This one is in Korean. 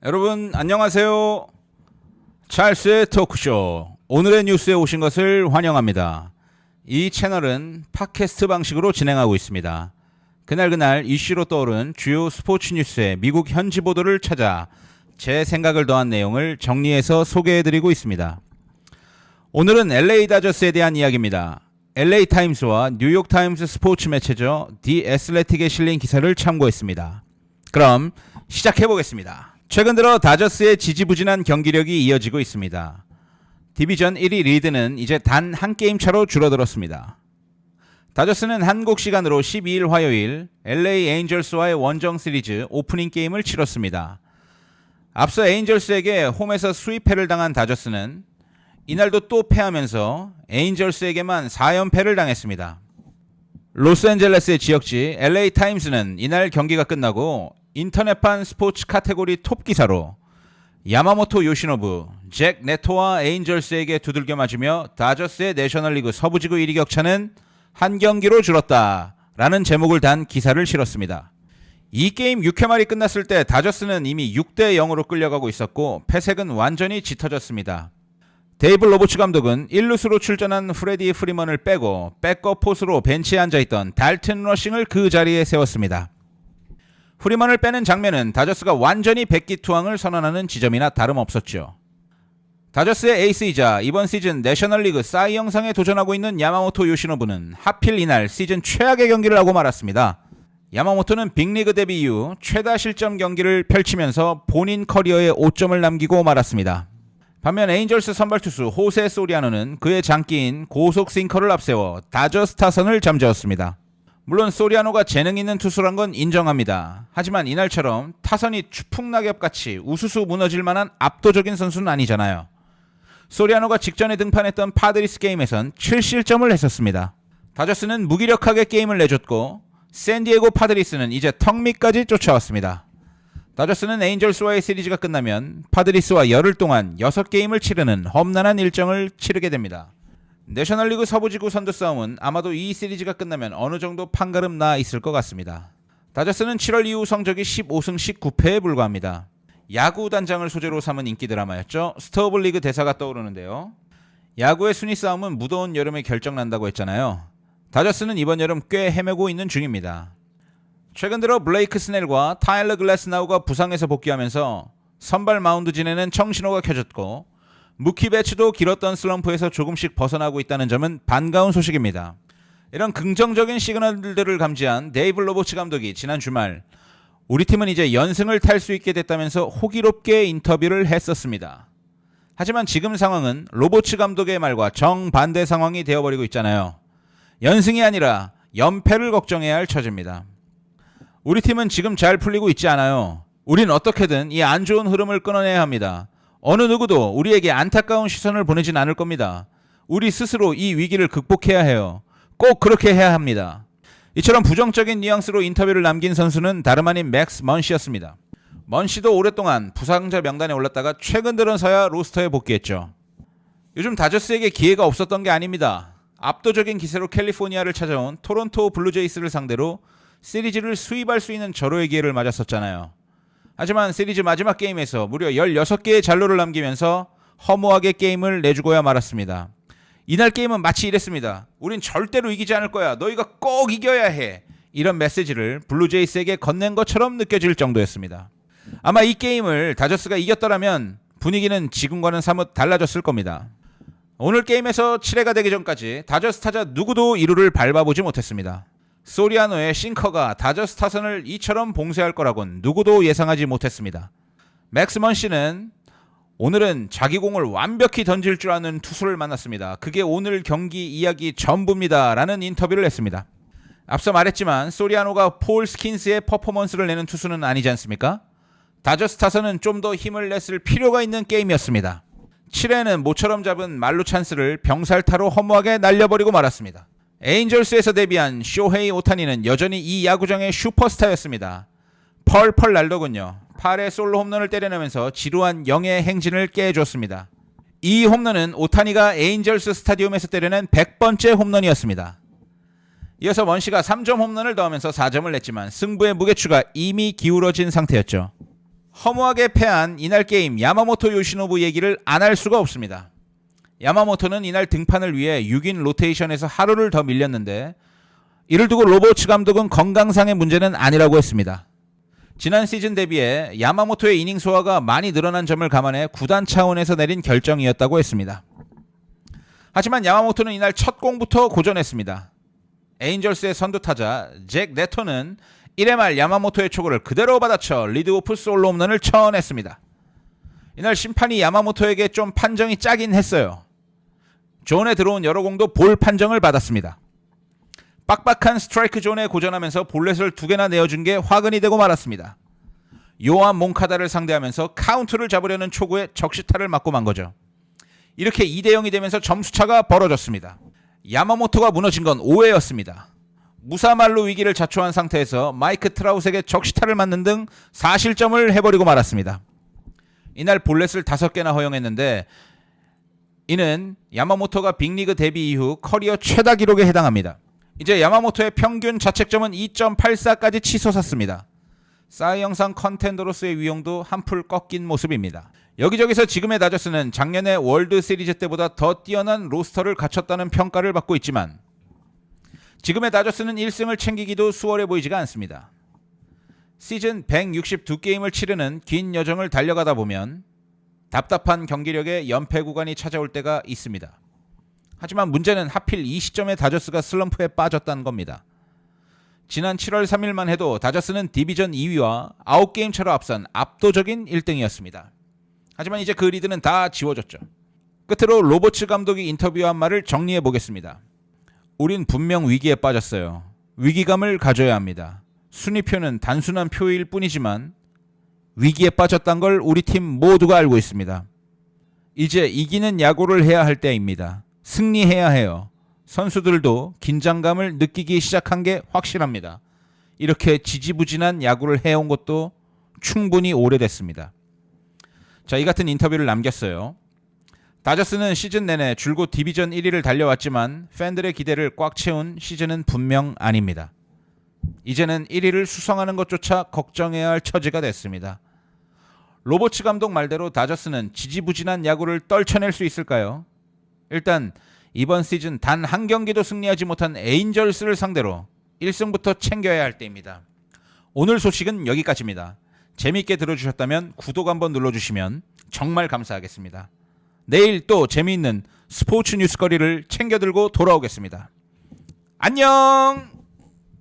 여러분 안녕하세요. 찰스의 토크쇼 오늘의 뉴스에 오신 것을 환영합니다. 이 채널은 팟캐스트 방식으로 진행하고 있습니다. 그날 이슈로 떠오른 주요 스포츠 뉴스의 미국 현지 보도를 찾아 제 생각을 더한 내용을 정리해서 소개해드리고 있습니다. 오늘은 LA 다저스에 대한 이야기입니다. LA 타임스와 뉴욕 타임스 스포츠 매체죠. 디 애슬레틱에 실린 기사를 참고했습니다. 그럼 시작해보겠습니다. 최근 들어 다저스의 지지부진한 경기력이 이어지고 있습니다. 디비전 1위 리드는 이제 단 한 게임 차로 줄어들었습니다. 다저스는 한국 시간으로 12일 화요일 LA 에인절스와의 원정 시리즈 오프닝 게임을 치렀습니다. 앞서 에인절스에게 홈에서 스윕패를 당한 다저스는 이날도 또 패하면서 에인절스에게만 4연패를 당했습니다. 로스앤젤레스의 지역지 LA 타임스는 이날 경기가 끝나고 인터넷판 스포츠 카테고리 톱 기사로 야마모토 요시노부, 잭 네토와 에인절스에게 두들겨 맞으며 다저스의 내셔널리그 서부지구 1위 격차는 한 경기로 줄었다 라는 제목을 단 기사를 실었습니다. 이 게임 6회 말이 끝났을 때 다저스는 이미 6대 0으로 끌려가고 있었고 패색은 완전히 짙어졌습니다. 데이브 로버츠 감독은 1루수로 출전한 프레디 프리먼을 빼고 백업 포수로 벤치에 앉아있던 달튼 러싱을 그 자리에 세웠습니다. 프리먼을 빼는 장면은 다저스가 완전히 백기투항을 선언하는 지점이나 다름없었죠. 다저스의 에이스이자 이번 시즌 내셔널리그 싸이 영상에 도전하고 있는 야마모토 요시노부는 하필 이날 시즌 최악의 경기를 하고 말았습니다. 야마모토는 빅리그 데뷔 이후 최다 실점 경기를 펼치면서 본인 커리어에 5점을 남기고 말았습니다. 반면 에인절스 선발 투수 호세 소리아노는 그의 장기인 고속 싱커를 앞세워 다저스 타선을 잠재웠습니다. 물론 소리아노가 재능 있는 투수란 건 인정합니다. 하지만 이날처럼 타선이 추풍낙엽같이 우수수 무너질 만한 압도적인 선수는 아니잖아요. 소리아노가 직전에 등판했던 파드리스 게임에선 7실점을 했었습니다. 다저스는 무기력하게 게임을 내줬고 샌디에고 파드리스는 이제 턱 밑까지 쫓아왔습니다. 다저스는 에인절스와의 시리즈가 끝나면 파드리스와 열흘 동안 6게임을 치르는 험난한 일정을 치르게 됩니다. 내셔널리그 서부지구 선두 싸움은 아마도 이 시리즈가 끝나면 어느 정도 판가름 나 있을 것 같습니다. 다저스는 7월 이후 성적이 15승 19패에 불과합니다. 야구 단장을 소재로 삼은 인기 드라마였죠. 스토어블 리그 대사가 떠오르는데요. 야구의 순위 싸움은 무더운 여름에 결정난다고 했잖아요. 다저스는 이번 여름 꽤 헤매고 있는 중입니다. 최근 들어 블레이크 스넬과 타일러 글래스나우가 부상에서 복귀하면서 선발 마운드 지내는 청신호가 켜졌고 무키 배츠도 길었던 슬럼프에서 조금씩 벗어나고 있다는 점은 반가운 소식입니다. 이런 긍정적인 시그널들을 감지한 데이브 로버츠 감독이 지난 주말 우리 팀은 이제 연승을 탈 수 있게 됐다면서 호기롭게 인터뷰를 했었습니다. 하지만 지금 상황은 로버츠 감독의 말과 정반대 상황이 되어버리고 있잖아요. 연승이 아니라 연패를 걱정해야 할 처지입니다. 우리 팀은 지금 잘 풀리고 있지 않아요. 우린 어떻게든 이 안 좋은 흐름을 끊어내야 합니다. 어느 누구도 우리에게 안타까운 시선을 보내진 않을 겁니다. 우리 스스로 이 위기를 극복해야 해요. 꼭 그렇게 해야 합니다. 이처럼 부정적인 뉘앙스로 인터뷰를 남긴 선수는 다름 아닌 맥스 먼시였습니다. 먼시도 오랫동안 부상자 명단에 올랐다가 최근 들어서야 로스터에 복귀했죠. 요즘 다저스에게 기회가 없었던 게 아닙니다. 압도적인 기세로 캘리포니아를 찾아온 토론토 블루제이스를 상대로 시리즈를 수입할 수 있는 절호의 기회를 맞았었잖아요. 하지만 시리즈 마지막 게임에서 무려 16개의 잔루를 남기면서 허무하게 게임을 내주고야 말았습니다. 이날 게임은 마치 이랬습니다. 우린 절대로 이기지 않을 거야. 너희가 꼭 이겨야 해. 이런 메시지를 블루제이스에게 건넨 것처럼 느껴질 정도였습니다. 아마 이 게임을 다저스가 이겼더라면 분위기는 지금과는 사뭇 달라졌을 겁니다. 오늘 게임에서 7회가 되기 전까지 다저스 타자 누구도 2루를 밟아보지 못했습니다. 소리아노의 싱커가 다저스 타선을 이처럼 봉쇄할 거라곤 누구도 예상하지 못했습니다. 맥스 먼시는 오늘은 자기 공을 완벽히 던질 줄 아는 투수를 만났습니다. 그게 오늘 경기 이야기 전부입니다. 라는 인터뷰를 했습니다. 앞서 말했지만 소리아노가 폴 스킨스의 퍼포먼스를 내는 투수는 아니지 않습니까? 다저스 타선은 좀 더 힘을 냈을 필요가 있는 게임이었습니다. 7회는 모처럼 잡은 말루 찬스를 병살타로 허무하게 날려버리고 말았습니다. 에인절스에서 데뷔한 쇼헤이 오타니는 여전히 이 야구장의 슈퍼스타였습니다. 펄펄 날더군요. 8회 솔로 홈런을 때려내면서 지루한 영의 행진을 깨줬습니다. 이 홈런은 오타니가 에인절스 스타디움에서 때려낸 100번째 홈런이었습니다. 이어서 먼시가 3점 홈런을 더하면서 4점을 냈지만 승부의 무게추가 이미 기울어진 상태였죠. 허무하게 패한 이날 게임 야마모토 요시노부 얘기를 안 할 수가 없습니다. 야마모토는 이날 등판을 위해 6인 로테이션에서 하루를 더 밀렸는데 이를 두고 로버츠 감독은 건강상의 문제는 아니라고 했습니다. 지난 시즌 대비해 야마모토의 이닝 소화가 많이 늘어난 점을 감안해 구단 차원에서 내린 결정이었다고 했습니다. 하지만 야마모토는 이날 첫 공부터 고전했습니다. 에인절스의 선두타자 잭 네터는 1회 말 야마모토의 초구를 그대로 받아쳐 리드오프 솔로 홈런을 쳐냈습니다. 이날 심판이 야마모토에게 좀 판정이 짜긴 했어요. 존에 들어온 여러 공도 볼 판정을 받았습니다. 빡빡한 스트라이크 존에 고전하면서 볼넷을 2개나 내어준 게 화근이 되고 말았습니다. 요한 몽카다를 상대하면서 카운트를 잡으려는 초구에 적시타를 맞고 만 거죠. 이렇게 2대0이 되면서 점수차가 벌어졌습니다. 야마모토가 무너진 건 5회였습니다. 무사말로 위기를 자초한 상태에서 마이크 트라웃에게 적시타를 맞는 등 4실점을 해버리고 말았습니다. 이날 볼넷을 5개나 허용했는데 이는 야마모토가 빅리그 데뷔 이후 커리어 최다 기록에 해당합니다. 이제 야마모토의 평균 자책점은 2.84까지 치솟았습니다. 사이 영상 컨텐더로서의 위용도 한풀 꺾인 모습입니다. 여기저기서 지금의 다저스는 작년의 월드 시리즈 때보다 더 뛰어난 로스터를 갖췄다는 평가를 받고 있지만 지금의 다저스는 1승을 챙기기도 수월해 보이지가 않습니다. 시즌 162게임을 치르는 긴 여정을 달려가다 보면 답답한 경기력의 연패 구간이 찾아올 때가 있습니다. 하지만 문제는 하필 이 시점에 다저스가 슬럼프에 빠졌다는 겁니다. 지난 7월 3일만 해도 다저스는 디비전 2위와 9게임 차로 앞선 압도적인 1등이었습니다. 하지만 이제 그 리드는 다 지워졌죠. 끝으로 로버츠 감독이 인터뷰한 말을 정리해 보겠습니다. 우린 분명 위기에 빠졌어요. 위기감을 가져야 합니다. 순위표는 단순한 표일 뿐이지만 위기에 빠졌단 걸 우리 팀 모두가 알고 있습니다. 이제 이기는 야구를 해야 할 때입니다. 승리해야 해요. 선수들도 긴장감을 느끼기 시작한 게 확실합니다. 이렇게 지지부진한 야구를 해온 것도 충분히 오래됐습니다. 자, 이 같은 인터뷰를 남겼어요. 다저스는 시즌 내내 줄곧 디비전 1위를 달려왔지만 팬들의 기대를 꽉 채운 시즌은 분명 아닙니다. 이제는 1위를 수성하는 것조차 걱정해야 할 처지가 됐습니다. 로버츠 감독 말대로 다저스는 지지부진한 야구를 떨쳐낼 수 있을까요? 일단 이번 시즌 단 한 경기도 승리하지 못한 에인절스를 상대로 1승부터 챙겨야 할 때입니다. 오늘 소식은 여기까지입니다. 재미있게 들어주셨다면 구독 한번 눌러주시면 정말 감사하겠습니다. 내일 또 재미있는 스포츠 뉴스거리를 챙겨 들고 돌아오겠습니다. 안녕!